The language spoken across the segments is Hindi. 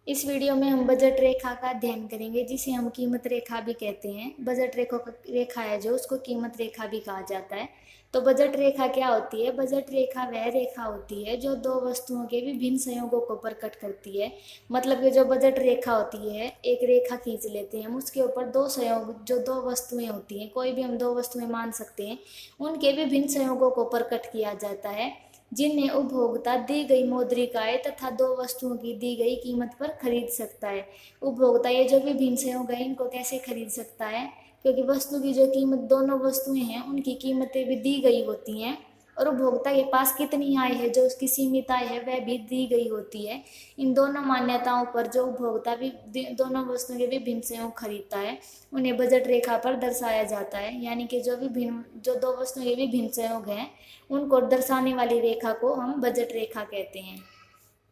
इस वीडियो में हम बजट रेखा का अध्ययन करेंगे, जिसे हम कीमत रेखा भी कहते हैं। बजट रेखा है जो, उसको कीमत रेखा भी कहा जाता है। तो बजट रेखा क्या होती है? बजट रेखा वह रेखा होती है जो दो वस्तुओं के विभिन्न संयोगों को प्रकट करती है। मतलब कि जो बजट रेखा होती है, एक रेखा खींच लेते हैं हम, उसके ऊपर दो संयोग, जो दो वस्तुएं होती हैं, कोई भी हम दो वस्तुएं मान सकते हैं, उनके विभिन्न संयोगों को प्रकट किया जाता है, जिन्हें उपभोक्ता दी गई मौद्रिकाएं तथा दो वस्तुओं की दी गई कीमत पर खरीद सकता है। उपभोक्ता ये जो भी भिन्न संयोग है, इनको कैसे खरीद सकता है? क्योंकि वस्तु की जो कीमत, दोनों वस्तुएं हैं उनकी कीमतें भी दी गई होती हैं, और उपभोक्ता के पास कितनी आय है, जो उसकी सीमित आय है, वह भी दी गई होती है। इन दोनों मान्यताओं पर जो उपभोक्ता भी दोनों वस्तुओं के विभिन्न संयोग खरीदता है, उन्हें बजट रेखा पर दर्शाया जाता है। यानी कि जो दो वस्तुओं के विभिन्न संयोग हैं, उनको दर्शाने वाली रेखा को हम बजट रेखा कहते हैं।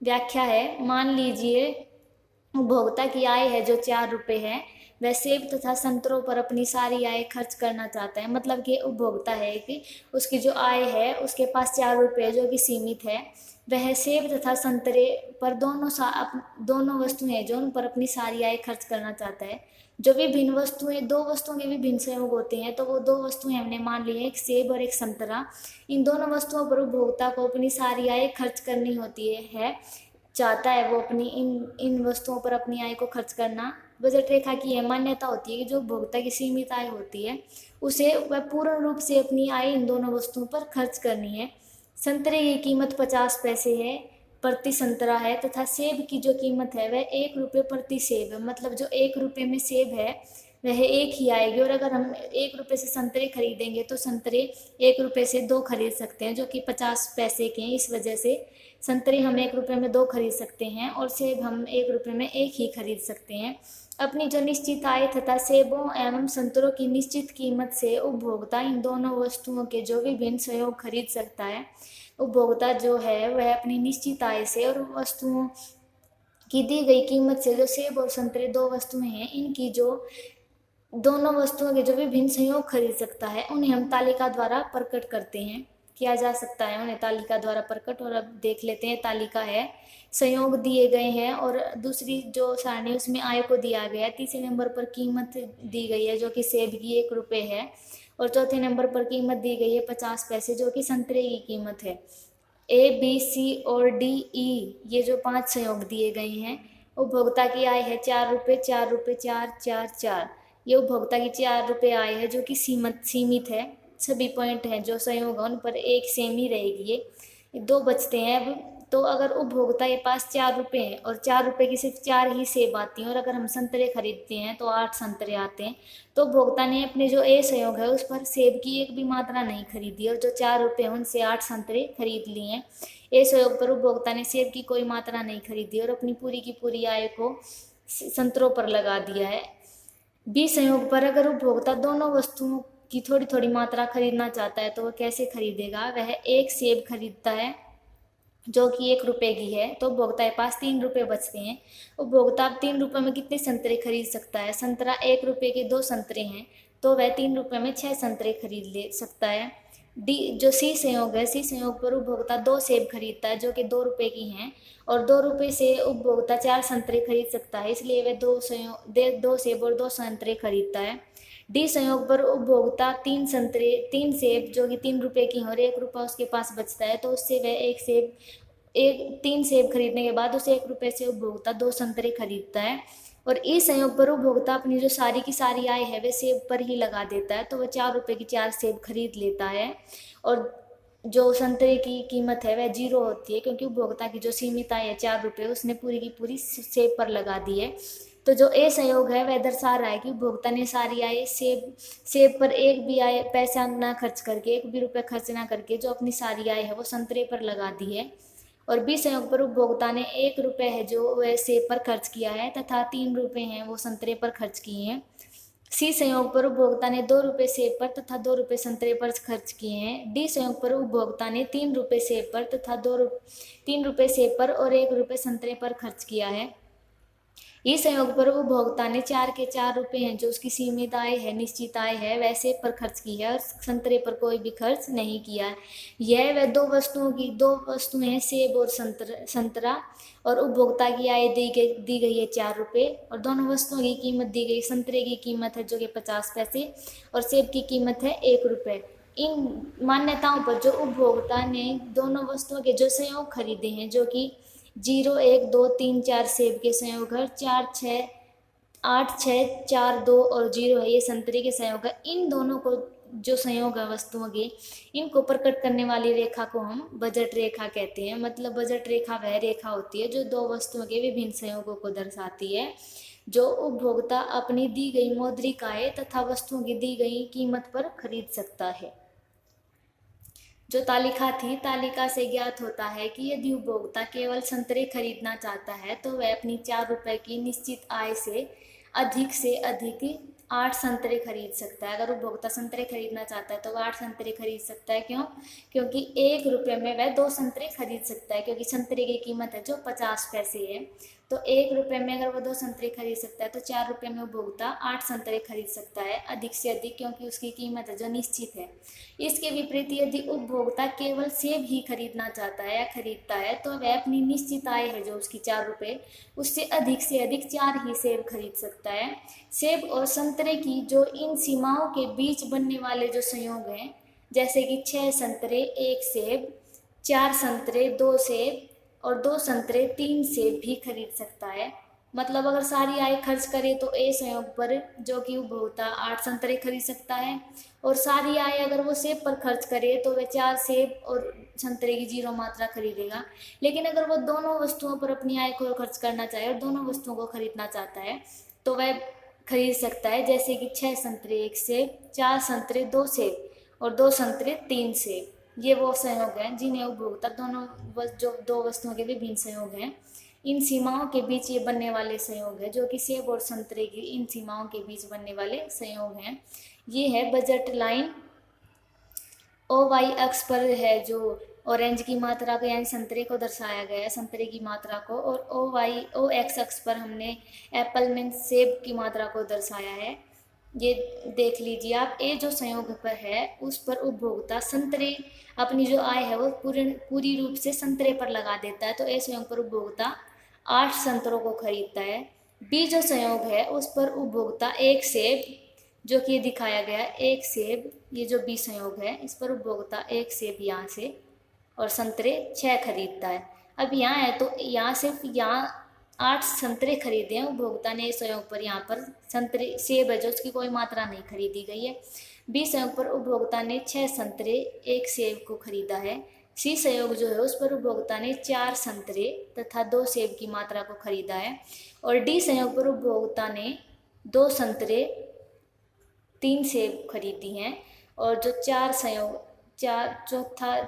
व्याख्या है, मान लीजिए उपभोक्ता की आय है जो 4 रुपये है, वह सेब तथा संतरों पर अपनी सारी आय खर्च करना चाहता है। मतलब कि उपभोक्ता है कि उसकी जो आय है, उसके पास 4 रुपये जो कि सीमित है, वह सेब तथा संतरे पर दोनों वस्तुएं हैं जो उन पर अपनी सारी आय खर्च करना चाहता है। जो भी भिन्न वस्तुएं, दो वस्तुओं के भी भिन्न संयोग होते हैं, तो वो दो वस्तुएं हमने मान ली है, एक सेब और एक संतरा। इन दोनों वस्तुओं पर उपभोक्ता को अपनी सारी आय खर्च करनी होती है, चाहता है वो अपनी इन इन वस्तुओं पर अपनी आय को खर्च करना। बजट रेखा की यह मान्यता होती है कि जो उपभोक्ता की सीमित आय होती है, उसे वह पूर्ण रूप से अपनी आय इन दोनों वस्तुओं पर खर्च करनी है। संतरे की कीमत 50 पैसे है प्रति संतरा है, तथा सेब की जो कीमत है वह 1 रुपये प्रति सेब है। मतलब जो 1 रुपये में सेब है, वह एक ही आएगी। और अगर हम 1 रुपये से संतरे खरीदेंगे तो संतरे 1 रुपये से दो खरीद सकते हैं, जो कि 50 पैसे के हैं। इस वजह से संतरे हम 1 रुपये में दो खरीद सकते हैं, और सेब हम 1 रुपये में एक ही खरीद सकते हैं। अपनी जो निश्चित आय तथा सेबों एवं संतरों की निश्चित कीमत से उपभोक्ता इन दोनों वस्तुओं के जो विभिन्न संयोग खरीद सकता है। उपभोक्ता जो है वह अपनी निश्चित आय से और वस्तुओं की दी गई कीमत से, जो सेब और संतरे दो वस्तुएं हैं, इनकी जो दोनों वस्तुओं के जो विभिन्न संयोग खरीद सकता है, उन्हें हम तालिका द्वारा प्रकट करते हैं, किया जा सकता है उन्हें तालिका द्वारा प्रकट। और अब देख लेते हैं, तालिका है, संयोग दिए गए हैं, और दूसरी जो सारणी उसमें आय को दिया गया है। तीसरे नंबर पर कीमत दी गई है जो कि सेब की 1 रुपये है, और चौथे नंबर पर कीमत दी गई है 50 पैसे, जो कि संतरे की कीमत है। ए बी सी और डी ई, ये जो 5 संयोग दिए गए हैं। उपभोक्ता की आय है 4 रुपये, 4 रुपये, 4, 4, 4। ये उपभोक्ता की 4 रुपये आय है, जो कि सीमित है। सभी पॉइंट हैं जो संयोग हैं उन पर एक सेम ही रहेगी। ये दो बचते हैं अब। तो अगर उपभोक्ता के पास 4 रुपये हैं और 4 रुपये की सिर्फ 4 ही सेब आती हैं, और अगर हम संतरे खरीदते हैं तो 8 संतरे आते हैं, तो उपभोक्ता ने अपने जो ए संयोग है उस पर सेब की एक भी मात्रा नहीं खरीदी, और जो 4 रुपये हैं उनसे 8 संतरे खरीद लिए हैं। ए संयोग पर उपभोक्ता ने सेब की कोई मात्रा नहीं खरीदी और अपनी पूरी की पूरी आय को संतरों पर लगा दिया है। बी संयोग पर अगर उपभोक्ता दोनों वस्तुओं की थोड़ी थोड़ी मात्रा खरीदना चाहता है, तो वह कैसे खरीदेगा? वह एक सेब खरीदता है जो कि 1 रुपये की है, तो उपभोक्ता के पास 3 रुपये बचते हैं। उपभोक्ता अब 3 रुपये में कितने संतरे खरीद सकता है? संतरा 1 रुपये के 2 संतरे हैं, तो वह 3 रुपये में 6 संतरे खरीद ले सकता है। डी जो सी संयोग है, सी संयोग पर उपभोक्ता 2 सेब खरीदता है जो कि 2 रुपये की हैं, और 2 रुपये से उपभोक्ता 4 संतरे खरीद सकता है, इसलिए वह 2 सेब और 2 संतरे खरीदता है। डी संयोग पर उपभोक्ता 3 सेब जो कि 3 रुपये की हैं, और 1 रुपया उसके पास बचता है, तो उससे वह 3 सेब खरीदने के बाद उसे 1 रुपये से उपभोक्ता 2 संतरे खरीदता है। और ई संयोग पर उपभोक्ता अपनी जो सारी की सारी आय है वह सेब पर ही लगा देता है, तो वह 4 रुपये की 4 सेब खरीद लेता है, और जो संतरे की कीमत है वह 0 होती है, क्योंकि उपभोक्ता की जो सीमित आय है 4 रुपये, उसने पूरी की पूरी सेब पर लगा दी है। तो जो ए संयोग है वह दर्शा रहा है कि उपभोक्ता ने सारी आय सेब पर एक भी आय पैसा ना खर्च करके, एक भी रुपये खर्च ना करके, जो अपनी सारी आय है वो संतरे पर लगा दी है। और बी संयोग पर उपभोक्ता ने 1 रुपये है जो वह सेब पर खर्च किया है, तथा 3 रुपये हैं वो संतरे पर खर्च किए हैं। सी संयोग पर उपभोक्ता ने 2 रुपये सेब पर तथा 2 रुपये संतरे पर खर्च किए हैं। डी संयोग पर उपभोक्ता ने 3 रुपये सेब पर तथा 3 रुपये सेब पर और 1 रुपये संतरे पर खर्च किया है। इस संयोग पर उपभोक्ता ने 4 के 4 रुपए हैं जो उसकी सीमित आय है, निश्चित आय है, वह सेब पर खर्च की है और संतरे पर कोई भी खर्च नहीं किया है। यह वह दो वस्तुएं हैं, सेब और संतरा, और उपभोक्ता की आय दी गई है 4 रुपए, और दोनों वस्तुओं की कीमत दी गई। संतरे की कीमत है जो कि 50 पैसे और सेब की कीमत है 1 रुपये। इन मान्यताओं पर जो उपभोक्ता ने दोनों वस्तुओं के जो संयोग खरीदे हैं, जो कि 0, 1, 2, 3, 4 सेब के संयोग है, 4, 6, 8, 6, 4, 2 और 0 है, ये संतरे के संयोग है। इन दोनों को जो संयोग है वस्तुओं के, इनको प्रकट करने वाली रेखा को हम बजट रेखा कहते हैं। मतलब बजट रेखा वह रेखा होती है जो दो वस्तुओं के विभिन्न संयोगों को दर्शाती है, जो उपभोक्ता अपनी दी गई मौद्रिक आय तथा वस्तुओं की दी गई कीमत पर खरीद सकता है। जो तालिका थी, तालिका से ज्ञात होता है कि यदि उपभोक्ता केवल संतरे खरीदना चाहता है तो वह अपनी 4 रुपए की निश्चित आय से अधिक 8 संतरे खरीद सकता है। अगर उपभोक्ता संतरे खरीदना चाहता है तो वह 8 संतरे खरीद सकता है। क्यों? क्योंकि 1 रुपये में वह 2 संतरे खरीद सकता है, क्योंकि संतरे की कीमत है जो 50 पैसे है। तो 1 रुपये में अगर वो 2 संतरे खरीद सकता है तो 4 रुपये में उपभोक्ता 8 संतरे खरीद सकता है, अधिक से अधिक, क्योंकि उसकी कीमत है जो निश्चित है। इसके विपरीत यदि उपभोक्ता केवल सेब ही खरीदना चाहता है या खरीदता है तो वह अपनी निश्चित आय है जो उसकी 4 रुपये, उससे अधिक 4 ही सेब खरीद सकता है। सेब और संतरे की जो इन सीमाओं के बीच बनने वाले जो संयोग हैं, जैसे कि 6 संतरे 1 सेब, 4 संतरे 2 सेब और 2 संतरे 3 सेब भी खरीद सकता है। मतलब अगर सारी आय खर्च करे तो ए संयोग पर जो कि उपभोक्ता 8 संतरे खरीद सकता है, और सारी आय अगर वो सेब पर खर्च करे तो वह 4 सेब और संतरे की 0 मात्रा खरीदेगा। लेकिन अगर वो दोनों वस्तुओं पर अपनी आय को खर्च करना चाहे और दोनों वस्तुओं को खरीदना चाहता है तो वह खरीद सकता है, जैसे कि 6 संतरे 1 सेब, 4 संतरे 2 सेब और 2 संतरे 3 सेब। ये वो संयोग हैं जिन्हें उपभोक्ता जो दो वस्तुओं के विभिन्न संयोग हैं, इन सीमाओं के बीच ये बनने वाले संयोग है, जो कि सेब और संतरे की इन सीमाओं के बीच बनने वाले संयोग हैं। ये है बजट लाइन। ओ वाई अक्ष पर है जो ऑरेंज की मात्रा को यानी संतरे को दर्शाया गया है, संतरे की मात्रा को, और ओ एक्स अक्ष पर हमने एप्पल में सेब की मात्रा को दर्शाया है। ये देख लीजिए आप, ए जो संयोग पर है उस पर उपभोक्ता संतरे अपनी जो आय है वो पूरी रूप से संतरे पर लगा देता है, तो ए संयोग पर उपभोक्ता 8 संतरों को खरीदता है। बी जो संयोग है उस पर उपभोक्ता 1 सेब, जो कि ये दिखाया गया है 1 सेब, ये जो बी संयोग है इस पर उपभोक्ता 1 सेब यहाँ से और संतरे 6 खरीदता है। अब यहाँ है तो यहाँ सिर्फ यहाँ 8 संतरे खरीदे हैं उपभोक्ता ने इस संयोग पर, यहाँ पर संतरे सेब है जो उसकी कोई मात्रा नहीं खरीदी गई है। बी संयोग पर उपभोक्ता ने 6 संतरे 1 सेब को खरीदा है। सी संयोग जो है उस पर उपभोक्ता ने 4 संतरे तथा 2 सेब की मात्रा को खरीदा है, और डी संयोग पर उपभोक्ता ने 2 संतरे 3 सेब खरीदी हैं, और जो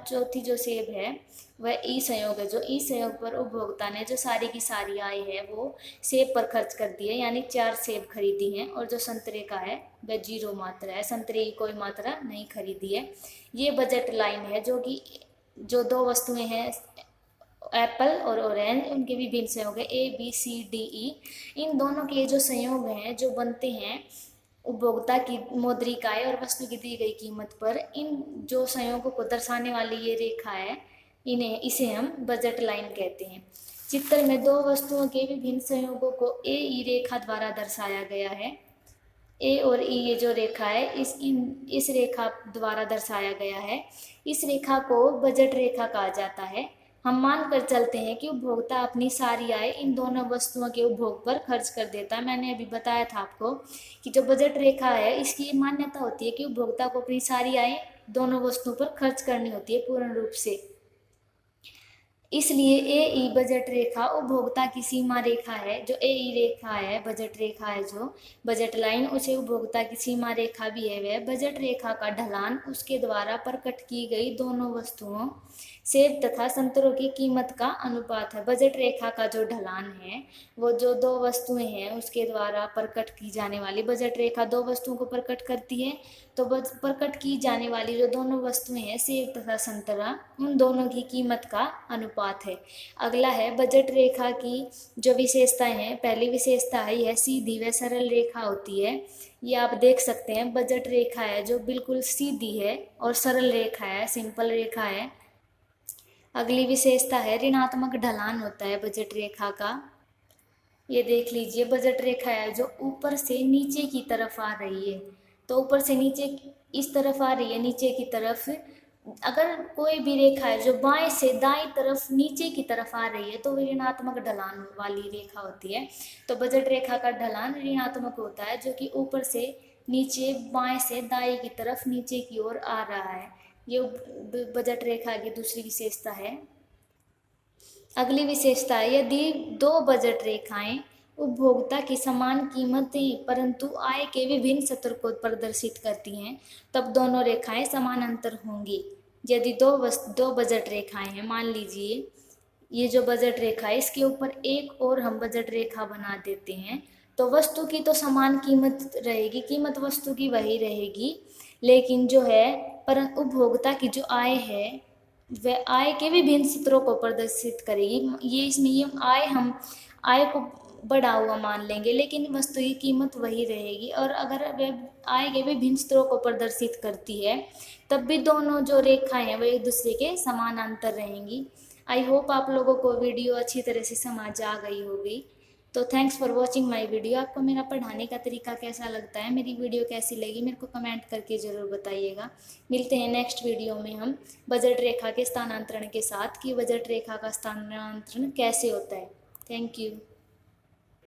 चौथी जो सेब है वह ई संयोग है। जो ई संयोग पर उपभोक्ता ने जो सारी की सारी आय है वो सेब पर खर्च कर दी है, यानी 4 सेब खरीदी हैं, और जो संतरे का है वह 0 मात्रा है, संतरे की कोई मात्रा नहीं खरीदी है। ये बजट लाइन है जो कि जो दो वस्तुएं हैं एप्पल और ऑरेंज, उनके विभिन्न संयोग है A B C D E. इन दोनों के जो संयोग हैं जो बनते हैं उपभोक्ता की मौद्रिक आय और वस्तु की दी गई कीमत पर, इन जो संयोगों को दर्शाने वाली ये रेखा है इसे हम बजट लाइन कहते हैं। चित्र में दो वस्तुओं के विभिन्न संयोगों को ए ई रेखा द्वारा दर्शाया गया है। ए और ई ये जो रेखा है इस रेखा द्वारा दर्शाया गया है। इस रेखा को बजट रेखा कहा जाता है। हम मान कर चलते हैं कि उपभोक्ता अपनी सारी आय इन दोनों वस्तुओं के उपभोग पर खर्च कर देता है। मैंने अभी बताया था आपको कि जो बजट रेखा है इसकी ये मान्यता होती है कि उपभोक्ता को अपनी सारी आय दोनों वस्तुओं पर खर्च करनी होती है पूर्ण रूप से। इसलिए ए ई बजट रेखा उपभोक्ता की सीमा रेखा है। जो ए ई रेखा है बजट रेखा है, जो बजट लाइन, उसे उपभोक्ता की सीमा रेखा भी है। वह बजट रेखा का ढलान उसके द्वारा प्रकट की गई दोनों वस्तुओं सेब तथा संतरों की कीमत का अनुपात है। बजट रेखा का जो ढलान है वो जो दो वस्तुएं हैं उसके द्वारा प्रकट की जाने वाली, बजट रेखा दो वस्तुओं को प्रकट करती है, तो प्रकट की जाने वाली जो दोनों वस्तुएं हैं सेब तथा संतरा, उन दोनों की कीमत का अनुपात है। अगला है बजट रेखा की जो विशेषताएं हैं। पहली विशेषता है यह सीधी व सरल रेखा होती है। ये आप देख सकते हैं बजट रेखा है जो बिल्कुल सीधी है और सरल रेखा है, सिंपल रेखा है। अगली विशेषता है ऋणात्मक ढलान होता है बजट रेखा का। ये देख लीजिए बजट रेखा है जो ऊपर से नीचे की तरफ आ रही है, तो ऊपर से नीचे इस तरफ आ रही है, नीचे की तरफ। अगर कोई भी रेखा है जो बाएं से दाएं तरफ नीचे की तरफ आ रही है तो वो ऋणात्मक ढलान वाली रेखा होती है। तो बजट रेखा का ढलान ऋणात्मक होता है जो कि ऊपर से नीचे, बाएं से दाएं की तरफ नीचे की ओर आ रहा है। ये बजट रेखा की दूसरी विशेषता है। अगली विशेषता है यदि दो बजट रेखाएं उपभोक्ता की समान कीमतें परंतु आय के विभिन्न स्तर को प्रदर्शित करती हैं तब दोनों रेखाएं समानांतर होंगी। यदि दो बजट रेखाएं हैं, मान लीजिए ये जो बजट रेखा है इसके ऊपर एक और हम बजट रेखा बना देते हैं, तो वस्तु की तो समान कीमत रहेगी, कीमत वस्तु की वही रहेगी, लेकिन जो है पर उपभोक्ता की जो आय है वह आय के विभिन्न स्त्रोतों को प्रदर्शित करेगी। ये इसमें ये हम आय को बढ़ा हुआ मान लेंगे लेकिन वस्तु की कीमत वही रहेगी। और अगर वह आय के विभिन्न स्त्रोतों को प्रदर्शित करती है तब भी दोनों जो रेखाएं हैं वह एक दूसरे के समानांतर रहेंगी। आई होप आप लोगों को वीडियो अच्छी तरह से समझ आ गई होगी। तो thanks for watching my video. आपको मेरा पढ़ाने का तरीका कैसा लगता है, मेरी वीडियो कैसी लगी, मेरे को कमेंट करके ज़रूर बताइएगा। मिलते हैं नेक्स्ट वीडियो में हम बजट रेखा के स्थानांतरण के साथ कि बजट रेखा का स्थानांतरण कैसे होता है। Thank you.